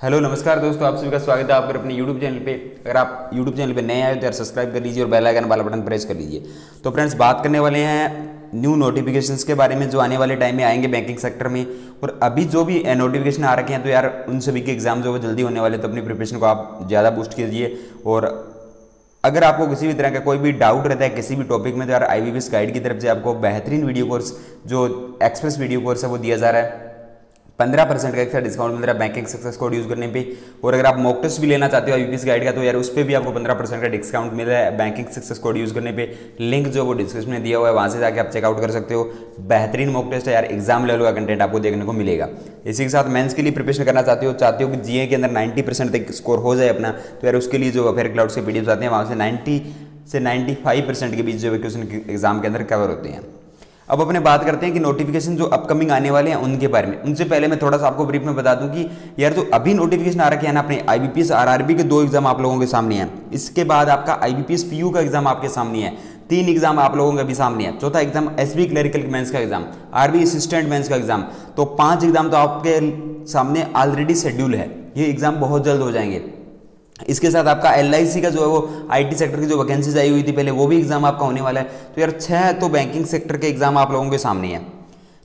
Hello नमस्कार दोस्तों, आप सभी का स्वागत है आपके अपने यूट्यूब चैनल पे। अगर आप यूट्यूब चैनल पे नए आए तो यार सब्सक्राइब कर लीजिए और बेल आइकन वाला बटन प्रेस कर लीजिए। तो फ्रेंड्स, बात करने वाले हैं न्यू नोटिफिकेशंस के बारे में जो आने वाले टाइम में आएंगे बैंकिंग सेक्टर में। और अभी जो भी नोटिफिकेशन आ रखे हैं तो यार उन सभी के एग्जाम जो वो जल्दी होने वाले, तो अपनी प्रिपरेशन को आप ज़्यादा बूस्ट कीजिए। और अगर आपको किसी भी तरह का कोई भी डाउट रहता है किसी भी टॉपिक में तो यार IBPS गाइड की तरफ से आपको बेहतरीन वीडियो कोर्स जो एक्सप्रेस वीडियो कोर्स है वो दिया जा रहा है। 15% का एक्स्ट्रा डिस्काउंट मिल रहा है बैंकिंग सक्सेस कोड यूज करने पे। और अगर आप मॉक टेस्ट भी लेना चाहते हो IBPS गाइड का तो यार उस पर भी आपको 15% का डिस्काउंट मिल रहा है बैंकिंग सक्सेस कोड यूज करने पे। लिंक जो वो डिस्क्रिप्शन में दिया हुआ है, वहां से जाके आप चेकआउट कर सकते हो। बेहतरीन मॉक टेस्ट है यार, एग्जाम लेवल का कंटेंट आपको देखने को मिलेगा। इसी के साथ मेंस के लिए प्रिपरेशन करना चाहते हो कि GA के अंदर 90% तक स्कोर हो जाए अपना, तो यार उसके लिए जो अफेयर क्लाउड से पीडीएफ आते हैं वहां से 90 से 95% के बीच जो क्वेश्चन एग्जाम के अंदर कवर होते हैं। अब अपने बात करते हैं कि नोटिफिकेशन जो अपकमिंग आने वाले हैं उनके बारे में। उनसे पहले मैं थोड़ा सा आपको ब्रीफ में बता दूं कि यार जो अभी नोटिफिकेशन आ रखे हैं ना अपने IBPS RRB के 2 एग्जाम आप लोगों के सामने हैं। इसके बाद आपका IBPS PU का एग्जाम आपके सामने है। 3 एग्जाम आप लोगों के भी सामने है। चौथा एग्जाम SB क्लरिकल मेंस का एग्जाम, RB असिस्टेंट मेंस का एग्जाम। तो 5 एग्जाम तो आपके सामने ऑलरेडी शेड्यूल है। ये एग्जाम बहुत जल्द हो जाएंगे। इसके साथ आपका LIC का जो है वो IT सेक्टर की जो वैकेंसीज आई हुई थी पहले, वो भी एग्जाम आपका होने वाला है। तो यार 6 तो बैंकिंग सेक्टर के एग्जाम आप लोगों के सामने है।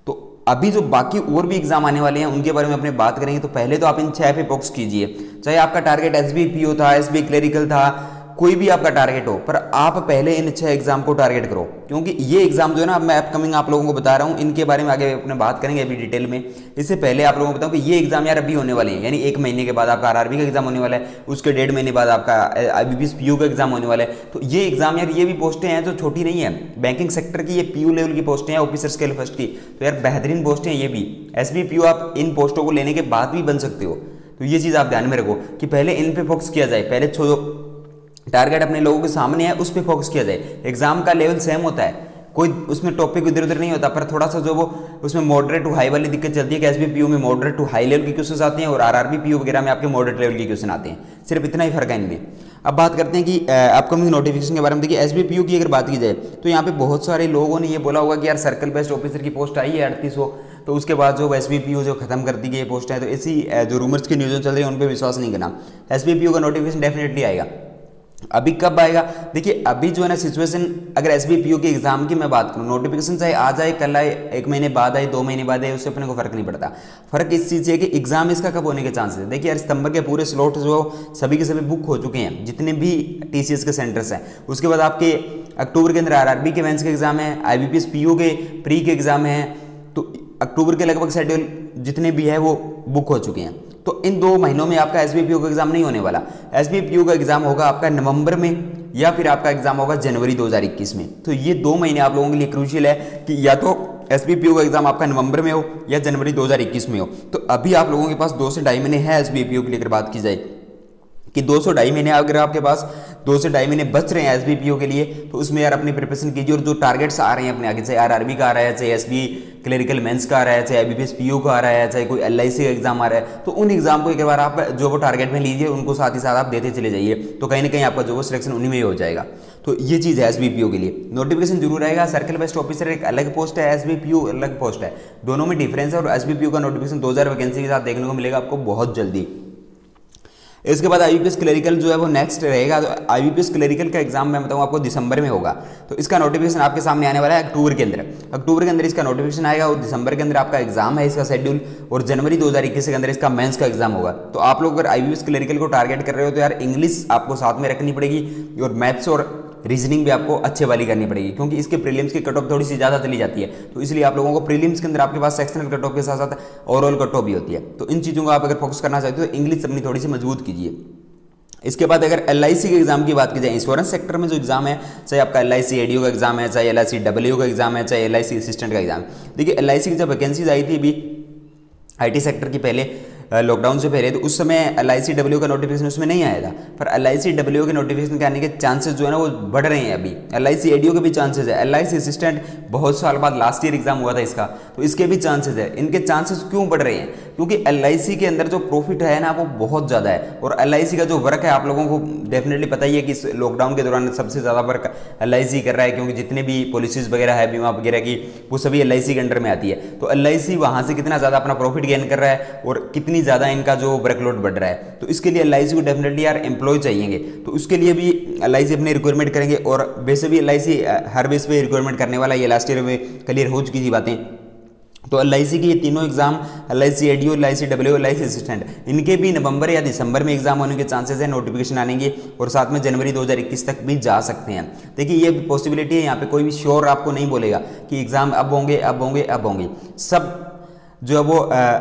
तो अभी जो बाकी और भी एग्जाम आने वाले हैं उनके बारे में अपने बात करेंगे। तो पहले तो आप इन 6 पे फोकस कीजिए। चाहे आपका टारगेट SB PO था, SB क्लरिकल था, कोई भी आपका टारगेट हो, पर आप पहले इन 6 एग्जाम को टारगेट करो। क्योंकि ये एग्जाम जो है ना मैं अपकमिंग आप लोगों को बता रहा हूँ, इनके बारे में आगे अपने बात करेंगे अभी डिटेल में। इससे पहले आप लोगों को बताऊं कि ये एग्जाम यार अभी होने वाले हैं, यानी 1 महीने के बाद आपका RRB का एग्जाम होने वाला है, उसके 1.5 महीने बाद आपका IBPS PU का एग्जाम होने वाला है। तो ये एग्जाम यार ये भी पोस्टें हैं जो छोटी नहीं है, बैंकिंग सेक्टर की ये PU लेवल की पोस्टें हैं, ऑफिसर स्केल फर्स्ट की। तो यार बेहतरीन पोस्टें हैं ये भी। SB PU आप इन पोस्टों को लेने के बाद भी बन सकते हो। तो ये चीज़ आप ध्यान में रखो कि पहले इन पे फोकस किया जाए। पहले टारगेट अपने लोगों के सामने है उस पर फोकस किया जाए। एग्जाम का लेवल सेम होता है, कोई उसमें टॉपिक इधर उधर नहीं होता, पर थोड़ा सा जो वो उसमें मॉडरेट टू हाई वाली दिक्कत चलती है कि SB PU में मॉडरेट टू हाई लेवल के क्वेश्चन आते हैं और RRB PU वगैरह में आपके मॉडरेट लेवल के क्वेश्चन आते हैं। सिर्फ इतना ही फर्क है इनमें। अब बात करते हैं कि अपकमिंग नोटिफिकेशन के बारे में। देखिए SB PU की अगर बात की जाए तो यहाँ पे बहुत सारे लोगों ने ये बोला होगा कि यार सर्कल बेस्ड ऑफिसर की पोस्ट आई है 3800, तो उसके बाद जो SB PU जो खत्म कर दी गई पोस्ट है। तो ऐसी जो रूमर्स की न्यूज़ चल रही है उन पर विश्वास नहीं करना। SB PU का नोटिफिकेशन डेफिनेटली आएगा। अभी कब आएगा? देखिए अभी जो है ना सिचुएशन, अगर SB PU के एग्जाम की मैं बात करूं, नोटिफिकेशन चाहे आज आए, कल आए, 1 महीने बाद आए, 2 महीने बाद आए, उससे अपने को फर्क नहीं पड़ता। फर्क इस चीज़ से है कि एग्जाम इसका कब होने के चांसेस है। देखिए यार सितंबर के पूरे स्लॉट जो सभी के सभी बुक हो चुके हैं, जितने भी TCS के सेंटर्स हैं। उसके बाद आपके अक्टूबर के अंदर RRB के मेंस के एग्जाम है, IBPS PU के प्री के एग्जाम है। तो अक्टूबर के लगभग शेड्यूल जितने भी है वो बुक हो चुके हैं। तो इन 2 महीनों में आपका SB PU का एग्जाम नहीं होने वाला। SB PU का एग्जाम होगा आपका नवंबर में या फिर आपका एग्जाम होगा जनवरी 2021 में। तो ये 2 महीने आप लोगों के लिए क्रूशियल है कि या तो SB PU का एग्जाम आपका नवंबर में हो या जनवरी 2021 में हो। तो अभी आप लोगों के पास 2 से 2.5 महीने है SB PU के लिए अगर बात की जाए कि 2 से 2.5 महीने अगर आपके पास 2 से 2.5 महीने बच रहे हैं SB PU के लिए, तो उसमें यार अपनी प्रिपरेशन कीजिए। और जो टारगेट्स आ रहे हैं अपने आगे, चाहे RRB का आ रहा है, चाहे SB क्लरिकल मेंस का आ रहा है, चाहे IBPS PU का आ रहा है, चाहे कोई LIC का एग्जाम आ रहा है, तो उन एग्जाम को एक बार आप जो वो टारगेट में लीजिए, उनको साथ ही साथ आप देते चले जाइए। तो कहीं ना कहीं आपका जो वो सिलेक्शन उन्हीं में ही हो जाएगा। तो ये चीज़ है SB PU के लिए। नोटिफिकेशन जरूर आएगा। सर्कल बेस्ड ऑफिसर एक अलग पोस्ट है, SB PU अलग पोस्ट है, दोनों में डिफरेंस है। और SB PU का नोटिफिकेशन 2000 वैकेंसी के साथ देखने को मिलेगा आपको बहुत जल्दी। इसके बाद IBPS क्लरिकल जो है वो नेक्स्ट रहेगा। तो IBPS क्लरिकल का एग्जाम मैं बताऊँ आपको दिसंबर में होगा। तो इसका नोटिफिकेशन आपके सामने आने वाला है अक्टूबर के अंदर। अक्टूबर के अंदर इसका नोटिफिकेशन आएगा और दिसंबर के अंदर आपका एग्जाम है इसका शेड्यूल, और जनवरी 2021 के अंदर इसका मेंस का एग्जाम होगा। तो आप लोग अगर IBPS क्लरिकल को टारगेट कर रहे हो तो यार इंग्लिश आपको साथ में रखनी पड़ेगी और मैथ्स और रीजनिंग भी आपको अच्छे वाली करनी पड़ेगी, क्योंकि इसके प्रीलिम्स की कट ऑफ थोड़ी सी ज़्यादा चली जाती है। तो इसलिए आप लोगों को प्रीलिम्स के अंदर आपके पास सेक्शनल कट ऑफ के साथ साथ ओवरऑल कट ऑफ भी होती है। तो इन चीज़ों को आप अगर फोकस करना चाहते हो तो इंग्लिश अपनी थोड़ी सी मजबूत कीजिए। इसके बाद अगर LIC के एग्जाम की बात की जाए, इंश्योरेंस सेक्टर में जो एग्जाम है, चाहे आपका LIC ADO का एग्जाम है, चाहे LIC WO का एग्जाम है, चाहे LIC असिस्टेंट का एग्जाम। देखिए LIC की जब वैकेंसीज आई थी अभी IT सेक्टर की पहले लॉकडाउन से पहले, तो उस समय LIC WO का नोटिफिकेशन उसमें नहीं आया था। पर LIC WO के नोटिफिकेशन के आने के चांसेस जो है ना वो बढ़ रहे हैं अभी। LIC ADO के भी चांसेस है। LIC असिस्टेंट बहुत साल बाद लास्ट ईयर एग्जाम हुआ था इसका, तो इसके भी चांसेस है। इनके चांसेस क्यों बढ़ रहे हैं? क्योंकि LIC के अंदर जो प्रॉफिट है ना वो बहुत ज़्यादा है, और LIC का जो वर्क है आप लोगों को डेफिनेटली पता ही है कि लॉकडाउन के दौरान सबसे ज़्यादा वर्क LIC कर रहा है, क्योंकि जितने भी पॉलिसीज़ वगैरह है बीमा वगैरह की वो सभी LIC के अंडर में आती है। तो LIC वहाँ से कितना ज़्यादा अपना प्रॉफिट गेन कर रहा है और कितनी ज़्यादा इनका जो वर्कलोड बढ़ रहा है, तो इसके लिए LIC को डेफिनेटली यार एम्प्लॉय चाहिए, तो उसके लिए भी LIC अपने रिक्वायरमेंट करेंगे। और वैसे भी LIC हर बेस पे रिक्वायरमेंट करने वाला, ये लास्ट ईयर में क्लियर हो चुकी थी बातें। तो LIC की ये तीनों exam LIC ADO, LIC WO, LIC assistant, इनके भी नवंबर या दिसंबर में एग्जाम होने के चांसेस है, नोटिफिकेशन आने के, और साथ में जनवरी 2021 तक भी जा सकते हैं। देखिए ये पॉसिबिलिटी है, यहाँ पे कोई भी श्योर आपको नहीं बोलेगा कि एग्जाम अब होंगे अब होंगे अब होंगे, सब जो है वो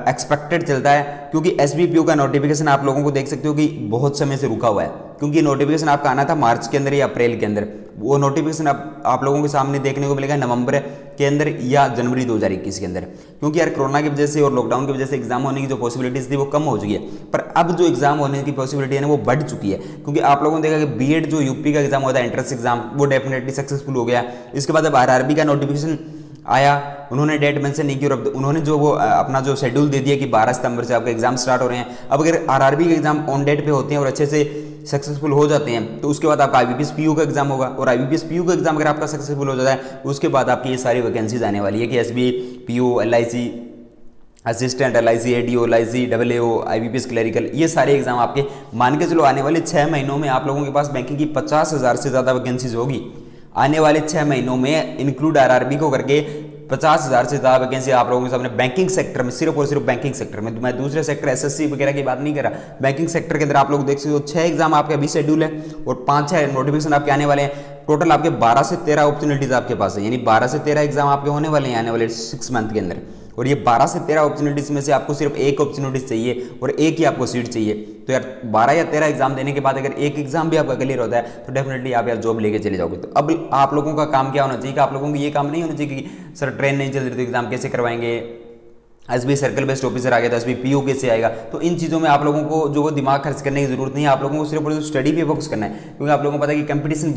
एक्सपेक्टेड चलता है। क्योंकि SBPO का नोटिफिकेशन आप लोगों को देख सकते हो कि बहुत समय से रुका हुआ है, क्योंकि नोटिफिकेशन आपका आना था मार्च के अंदर या अप्रैल के अंदर, वो नोटिफिकेशन आप लोगों के सामने देखने को मिलेगा नवंबर के अंदर या जनवरी 2021 के अंदर। क्योंकि यार कोरोना की वजह से और लॉकडाउन की वजह से एग्जाम होने की जो पॉसिबिलिटीज थी वो कम हो चुकी है, पर अब जो एग्जाम होने की पॉसिबिलिटी है ना वो बढ़ चुकी है। क्योंकि आप लोगों ने देखा कि BEd जो UP का एग्जाम होता है, एंट्रेंस एग्जाम, वो डेफिनेटली सक्सेसफुल हो गया। इसके बाद अब RRB का नोटिफिकेशन आया, उन्होंने डेट मेंशन नहीं की, और उन्होंने जो वो अपना जो शेड्यूल दे दिया कि 12 सितंबर से आपके एग्जाम स्टार्ट हो रहे हैं। अब अगर RRB के एग्जाम ऑन डेट पे होते हैं और अच्छे से सक्सेसफुल हो जाते हैं, तो उसके बाद आपका IBPS PU का एग्जाम होगा, और IBPS PU का एग्जाम अगर आपका सक्सेसफुल हो जाता है, उसके बाद आपकी ये सारी वैकेंसीज आने वाली है कि SBPO, LIC assistant, LIC ADO, LIC WO, IBPS clerical, ये सारे एग्जाम आपके मान के चलो आने वाले 6 महीनों में आप लोगों के पास बैंकिंग की 50,000 से ज़्यादा वैकेंसीज होगी। आने वाले 6 महीनों में इंक्लूड RRB को करके 50,000 से ज़्यादा वैकेंसी आप लोगों के सामने बैंकिंग सेक्टर में, सिर्फ और सिर्फ बैंकिंग सेक्टर में। तो मैं दूसरे सेक्टर SSC वगैरह की बात नहीं कर रहा, बैंकिंग सेक्टर के अंदर आप लोग देख सकते हो 6 एग्जाम आपके अभी शेड्यूल है और 5-6 नोटिफिकेशन आपके आने वाले हैं। टोटल आपके 12 से 13 अपॉर्चुनिटीज आपके पास है, यानी 12 से 13 एग्जाम आपके होने वाले हैं आने वाले 6 मंथ के अंदर। और ये 12 से 13 अपॉर्चुनिटीज में से आपको सिर्फ एक अपॉर्चुनिटीज चाहिए और एक ही आपको सीट चाहिए। तो यार 12 या 13 एग्जाम देने के बाद अगर एक एग्जाम भी आपका क्लियर होता है तो डेफिनेटली आप यार जॉब लेके चले जाओगे। तो अब आप लोगों का काम क्या होना चाहिए कि आप लोगों को ये काम नहीं होना चाहिए कि सर ट्रेन नहीं चल रही तो एग्जाम कैसे करवाएंगे, SBI सर्कल बेस्ड ऑफिसर आ गया तो SBI PO कैसे आएगा। तो इन चीज़ों में आप लोगों को जो वो दिमाग खर्च करने की जरूरत नहीं है, आप लोगों को सिर्फ और सिर्फ स्टडी पे फोकस करना है। क्योंकि आप लोगों को पता है कि कंपटीशन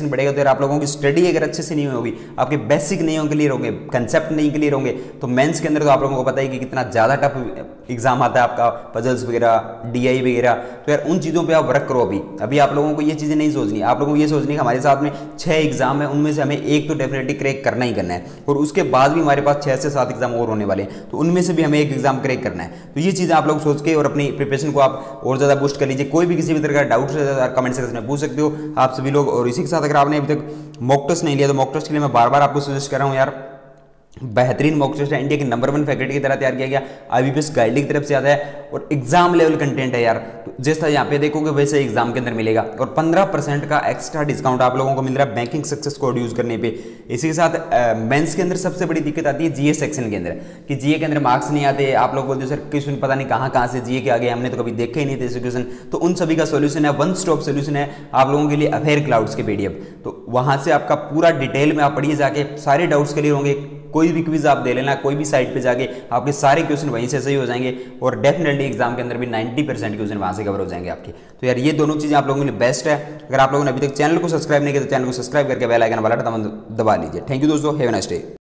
बढ़ेगा तो यार आप लोगों की स्टडी अगर अच्छे से नहीं होगी, आपके बेसिक नहीं क्लियर होंगे, कंसेप्ट नहीं क्लियर होंगे, तो मेंस के अंदर तो आप लोगों को पता है कि कितना ज़्यादा टफ एग्जाम आता है आपका, पजल्स वगैरह, DI वगैरह। तो यार उन चीज़ों पर आप वर्क करो। अभी आप लोगों को ये चीज़ें नहीं सोचनी, आप लोगों को ये सोचनी है हमारे साथ में 6 एग्जाम है, उनमें से हमें एक तो डेफिनेटली क्रैक करना ही करना है, और उसके बाद भी हमारे पास 6 से 7 एग्जाम और होने वाले हैं, तो उनमें से भी हमें एग्जाम क्रैक करना है। तो ये चीज़ आप लोग सोच के और अपनी प्रिपरेशन को आप और ज़्यादा बूस्ट कर लीजिए। कोई भी किसी भी तरह का डाउट है कमेंट सेक्शन में पूछ सकते हो आप सभी लोग। और इसी के साथ अगर आपने अभी तक मॉक टेस्ट नहीं लिया तो मॉक टेस्ट के लिए मैं बार बार आपको सजेस्ट कर रहा हूँ यार, बेहतरीन मॉक टेस्ट है, इंडिया की नंबर 1 फैकल्टी की तरह तैयार किया गया, IBPS गाइड की तरफ से आता है और एग्जाम लेवल कंटेंट है यार। तो जैसा यहाँ पे देखोगे वैसे एग्जाम के अंदर मिलेगा, और 15% का एक्स्ट्रा डिस्काउंट आप लोगों को मिल रहा है बैंकिंग सक्सेस कोड यूज करने पे। इसी के साथ मेंस के अंदर सबसे बड़ी दिक्कत आती है GA सेक्शन के अंदर, कि GA के अंदर मार्क्स नहीं आते। आप लोग बोलते हो सर क्वेश्चन पता नहीं कहाँ से GA के आ गए, हमने तो कभी देखे ही नहीं थे क्वेश्चन। तो उन सभी का सोल्यूशन है, वन स्टॉप सोल्यूशन है आप लोगों के लिए, अफेयर क्लाउड्स के PDF। तो वहां से आपका पूरा डिटेल में आप पढ़िए जाके, सारे डाउट्स क्लियर होंगे। कोई भी क्विज आप दे लेना, कोई भी साइट पे जाके आपके सारे क्वेश्चन वहीं से सही हो जाएंगे, और डेफिनेटली एग्जाम के अंदर भी 90% क्वेश्चन वहां से कवर हो जाएंगे आपके। तो यार ये दोनों चीजें आप लोगों के लिए बेस्ट है। अगर आप लोगों ने अभी तक चैनल को सब्सक्राइब नहीं किया तो चैनल को सब्सक्राइब करके बेल आइकन वाला बटन दबा लीजिए। थैंक यू दोस्तों, हैव अ नाइस डे।